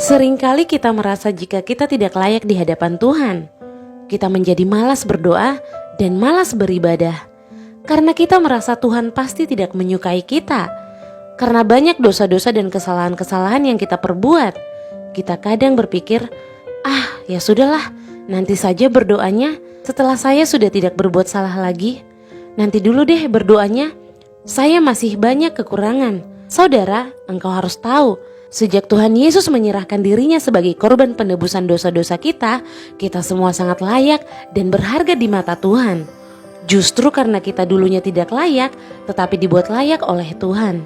Seringkali kita merasa jika kita tidak layak di hadapan Tuhan. Kita menjadi malas berdoa dan malas beribadah. Karena kita merasa Tuhan pasti tidak menyukai kita. Karena banyak dosa-dosa dan kesalahan-kesalahan yang kita perbuat. Kita kadang berpikir, ya sudahlah, nanti saja berdoanya setelah saya sudah tidak berbuat salah lagi. Nanti dulu deh berdoanya, saya masih banyak kekurangan. Saudara, engkau harus tahu, sejak Tuhan Yesus menyerahkan dirinya sebagai korban penebusan dosa-dosa kita semua sangat layak dan berharga di mata Tuhan. Justru karena kita dulunya tidak layak, tetapi dibuat layak oleh Tuhan.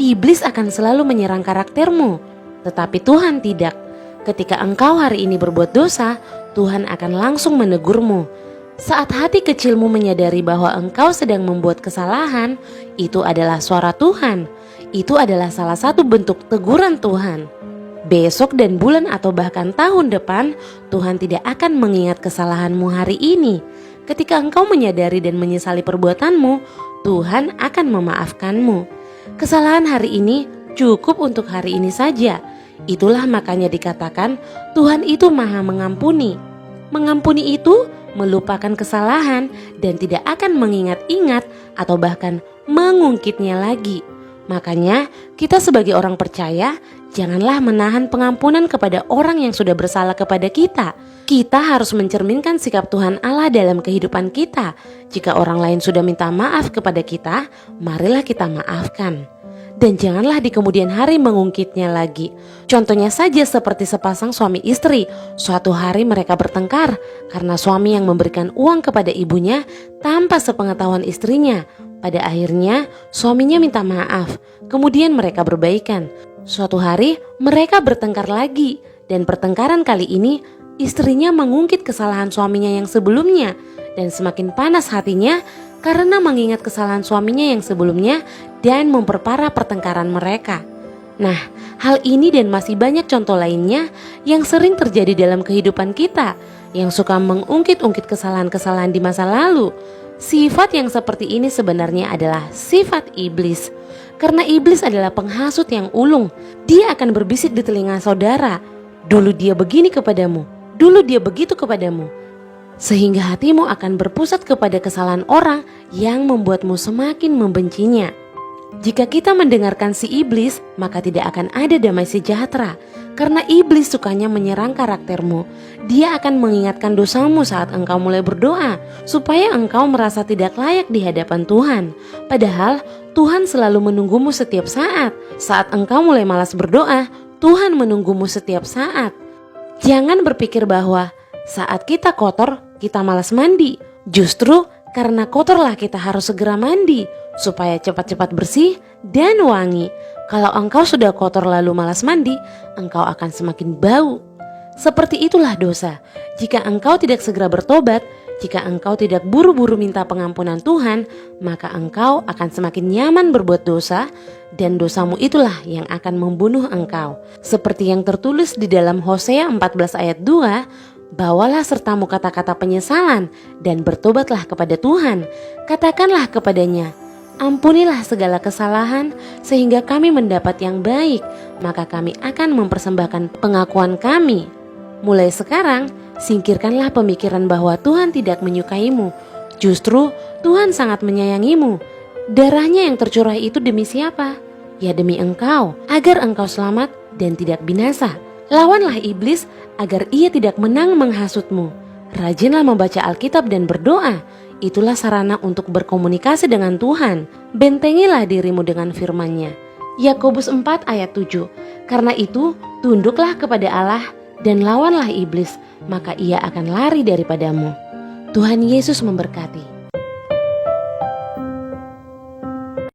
Iblis akan selalu menyerang karaktermu, tetapi Tuhan tidak. Ketika engkau hari ini berbuat dosa, Tuhan akan langsung menegurmu. Saat hati kecilmu menyadari bahwa engkau sedang membuat kesalahan, itu adalah suara Tuhan. Itu adalah salah satu bentuk teguran Tuhan. Besok dan bulan atau bahkan tahun depan, Tuhan tidak akan mengingat kesalahanmu hari ini. Ketika engkau menyadari dan menyesali perbuatanmu, Tuhan akan memaafkanmu. Kesalahan hari ini cukup untuk hari ini saja. Itulah makanya dikatakan Tuhan itu Maha Mengampuni. Mengampuni itu melupakan kesalahan dan tidak akan mengingat-ingat atau bahkan mengungkitnya lagi. Makanya kita sebagai orang percaya janganlah menahan pengampunan kepada orang yang sudah bersalah kepada kita. Kita harus mencerminkan sikap Tuhan Allah dalam kehidupan kita. Jika orang lain sudah minta maaf kepada kita, marilah kita maafkan. Dan janganlah di kemudian hari mengungkitnya lagi. Contohnya saja seperti sepasang suami istri. Suatu hari mereka bertengkar karena suami yang memberikan uang kepada ibunya tanpa sepengetahuan istrinya. Pada akhirnya suaminya minta maaf. Kemudian mereka berbaikan. Suatu hari mereka bertengkar lagi. Dan pertengkaran kali ini istrinya mengungkit kesalahan suaminya yang sebelumnya. Dan semakin panas hatinya karena mengingat kesalahan suaminya yang sebelumnya dan memperparah pertengkaran mereka. Nah, hal ini dan masih banyak contoh lainnya yang sering terjadi dalam kehidupan kita, yang suka mengungkit-ungkit kesalahan-kesalahan di masa lalu. Sifat yang seperti ini sebenarnya adalah sifat iblis. Karena iblis adalah penghasut yang ulung. Dia akan berbisik di telinga saudara. Dulu dia begini kepadamu, dulu dia begitu kepadamu. Sehingga hatimu akan berpusat kepada kesalahan orang yang membuatmu semakin membencinya. Jika kita mendengarkan si iblis, maka tidak akan ada damai sejahtera. Karena iblis sukanya menyerang karaktermu. Dia akan mengingatkan dosamu saat engkau mulai berdoa, supaya engkau merasa tidak layak di hadapan Tuhan. Padahal Tuhan selalu menunggumu setiap saat. Saat engkau mulai malas berdoa, Tuhan menunggumu setiap saat. Jangan berpikir bahwa saat kita kotor, kita malas mandi. Justru karena kotorlah kita harus segera mandi, supaya cepat-cepat bersih dan wangi. Kalau engkau sudah kotor lalu malas mandi, engkau akan semakin bau. Seperti itulah dosa. Jika engkau tidak segera bertobat, jika engkau tidak buru-buru minta pengampunan Tuhan, maka engkau akan semakin nyaman berbuat dosa, dan dosamu itulah yang akan membunuh engkau. Seperti yang tertulis di dalam Hosea 14 ayat 2, bawalah sertamu kata-kata penyesalan dan bertobatlah kepada Tuhan. Katakanlah kepadanya, ampunilah segala kesalahan sehingga kami mendapat yang baik, maka kami akan mempersembahkan pengakuan kami. Mulai sekarang, singkirkanlah pemikiran bahwa Tuhan tidak menyukaimu. Justru Tuhan sangat menyayangimu. Darahnya yang tercurah itu demi siapa? Ya demi engkau, agar engkau selamat dan tidak binasa. Lawanlah iblis agar ia tidak menang menghasutmu. Rajinlah membaca Alkitab dan berdoa. Itulah sarana untuk berkomunikasi dengan Tuhan. Bentengilah dirimu dengan firman-Nya. Yakobus 4 ayat 7. Karena itu, tunduklah kepada Allah dan lawanlah iblis, maka ia akan lari daripadamu. Tuhan Yesus memberkati.